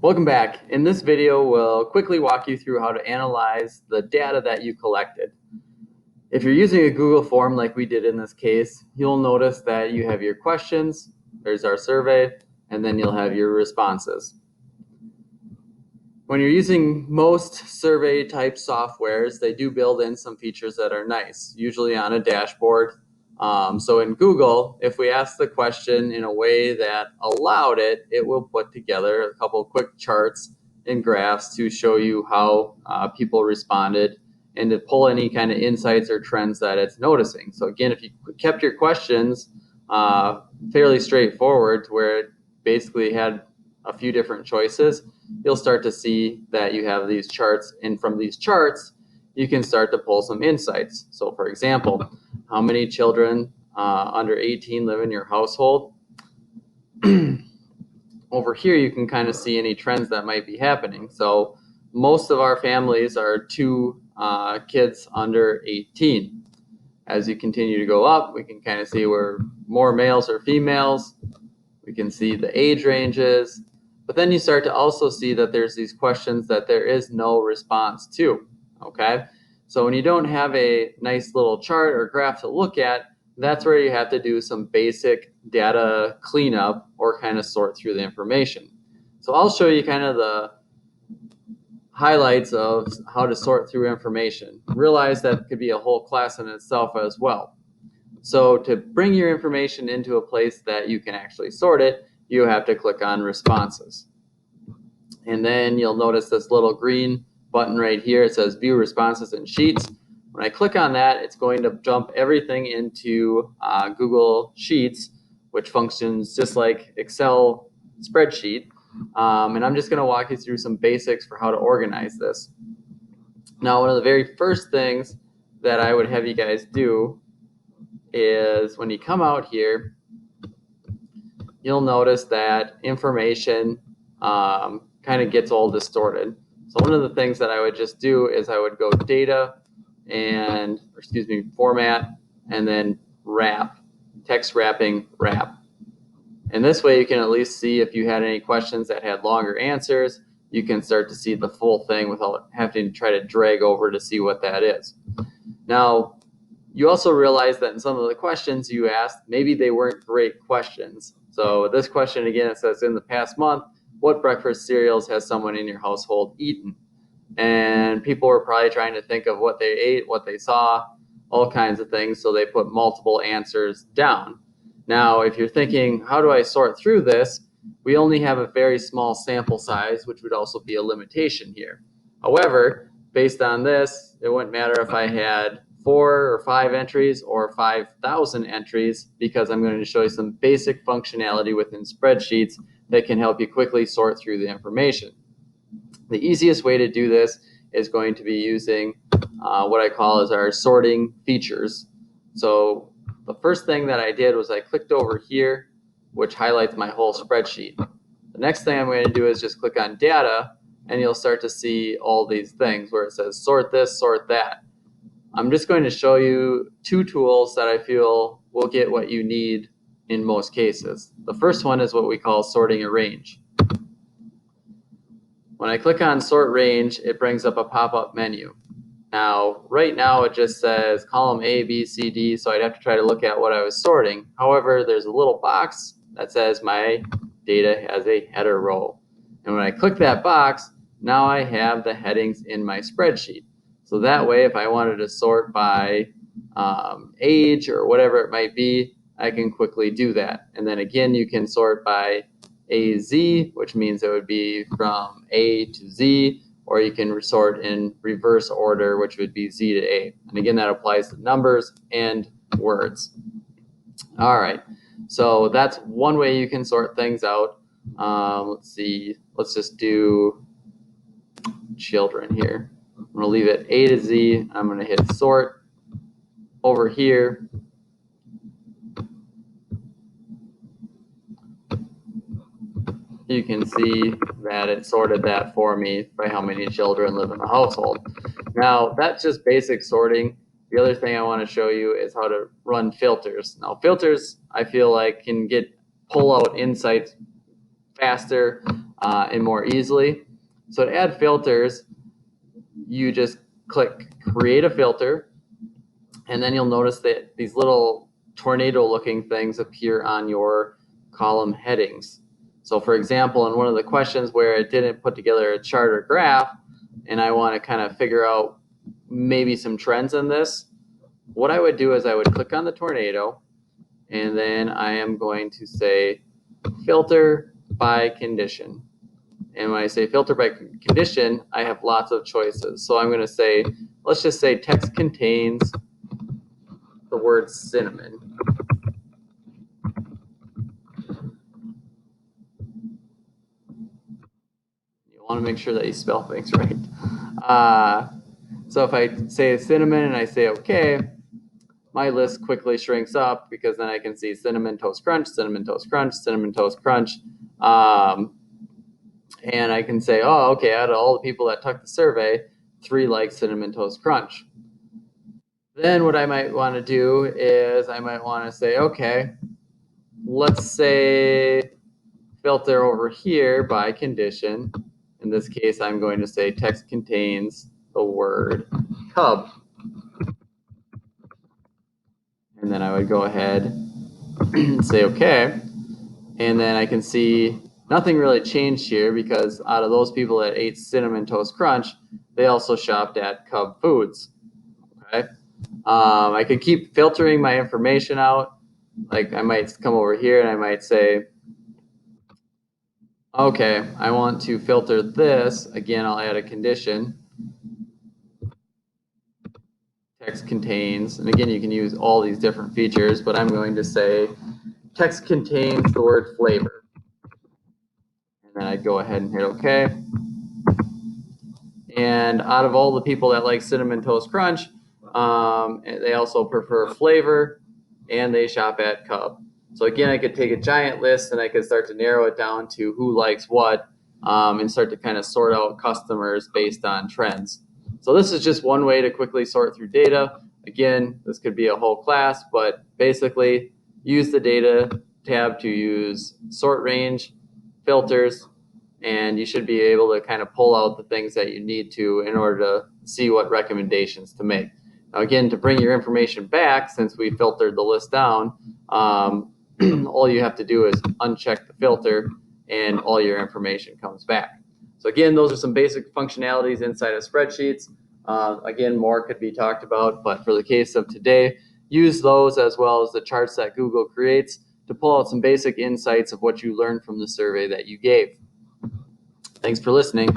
Welcome back. In this video, we'll quickly walk you through how to analyze the data that you collected. If you're using a Google form like we did in this case, you'll notice that you have your questions, there's our survey, and then you'll have your responses. When you're using most survey type softwares, they do build in some features that are nice, usually on a dashboard. So in Google, if we ask the question in a way that allowed it, it will put together a couple quick charts and graphs to show you how people responded and to pull any kind of insights or trends that it's noticing. So again, if you kept your questions fairly straightforward to where it basically had a few different choices, you'll start to see that you have these charts, and from these charts you can start to pull some insights. So for example, how many children under 18 live in your household? Over here you can kind of see any trends that might be happening. So most of our families are two kids under 18. As you continue to go up, we can kind of see where more males or females. We can see the age ranges, but then you start to also see that there's these questions that there is no response to, okay? So when you don't have a nice little chart or graph to look at, that's where you have to do some basic data cleanup or kind of sort through the information. So I'll show you kind of the highlights of how to sort through information. Realize that could be a whole class in itself as well. So to bring your information into a place that you can actually sort it, you have to click on responses. And then you'll notice this little green button right here. It says view responses in sheets. When I click on that, it's going to jump everything into Google Sheets, which functions just like Excel spreadsheet. And I'm just going to walk you through some basics for how to organize this. Now, one of the very first things that I would have you guys do is when you come out here, you'll notice that information kind of gets all distorted. So one of the things that I would just do is I would go data and, format, and then wrap, text wrapping, wrap. And this way you can at least see if you had any questions that had longer answers, you can start to see the full thing without having to try to drag over to see what that is. Now, you also realize that in some of the questions you asked, maybe they weren't great questions. So this question, again, it says, in the past month, what breakfast cereals has someone in your household eaten? And people were probably trying to think of what they ate, what they saw, all kinds of things, so they put multiple answers down. Now, if you're thinking, how do I sort through this? We only have a very small sample size, which would also be a limitation here. However, based on this, it wouldn't matter if I had 4 or 5 entries or 5,000 entries, because I'm going to show you some basic functionality within spreadsheets that can help you quickly sort through the information. The easiest way to do this is going to be using what I call as our sorting features. So the first thing that I did was I clicked over here, which highlights my whole spreadsheet. The next thing I'm going to do is just click on data, and you'll start to see all these things where it says sort this, sort that. I'm just going to show you 2 tools that I feel will get what you need in most cases. The first one is what we call sorting a range. When I click on sort range, it brings up a pop-up menu. Now, right now it just says column A, B, C, D, so I'd have to try to look at what I was sorting. However, there's a little box that says my data has a header row. And when I click that box, now I have the headings in my spreadsheet. So that way, if I wanted to sort by age or whatever it might be, I can quickly do that. And then again, you can sort by AZ, which means it would be from A to Z, or you can sort in reverse order, which would be Z to A. And again, that applies to numbers and words. All right, so that's one way you can sort things out. Let's see, let's just do children here. I'm going to leave it A to Z. I'm going to hit sort. Over here, you can see that it sorted that for me by how many children live in the household. Now, that's just basic sorting. The other thing I want to show you is how to run filters. Now, filters, I feel like, can pull out insights faster and more easily. So to add filters, you just click create a filter, and then you'll notice that these little tornado looking things appear on your column headings. So for example, in one of the questions where it didn't put together a chart or graph, and I want to kind of figure out maybe some trends in this, what I would do is I would click on the tornado, and then I am going to say filter by condition. And when I say filter by condition, I have lots of choices. So I'm going to say, let's just say text contains the word cinnamon. You want to make sure that you spell things right. So if I say cinnamon and I say okay, my list quickly shrinks up because then I can see Cinnamon Toast Crunch, Cinnamon Toast Crunch, Cinnamon Toast Crunch. And I can say, oh, okay, out of all the people that took the survey, 3 like Cinnamon Toast Crunch. Then what I might want to do is I might want to say, okay, let's say filter over here by condition. In this case, I'm going to say text contains the word cub. And then I would go ahead and say okay. And then I can see nothing really changed here because out of those people that ate Cinnamon Toast Crunch, they also shopped at Cub Foods. Okay. I could keep filtering my information out. Like I might come over here and I might say, okay, I want to filter this. Again, I'll add a condition. Text contains, and again, you can use all these different features, but I'm going to say text contains the word flavor. And then I'd go ahead and hit okay. And out of all the people that like Cinnamon Toast Crunch, they also prefer flavor, and they shop at Cub. So again, I could take a giant list and I could start to narrow it down to who likes what, and start to kind of sort out customers based on trends. So this is just one way to quickly sort through data. Again, this could be a whole class, but basically use the data tab to use sort range, filters, and you should be able to kind of pull out the things that you need to in order to see what recommendations to make. Now again, to bring your information back, since we filtered the list down, all you have to do is uncheck the filter and all your information comes back. So again, those are some basic functionalities inside of spreadsheets. Again, more could be talked about, but for the case of today, use those as well as the charts that Google creates to pull out some basic insights of what you learned from the survey that you gave. Thanks for listening.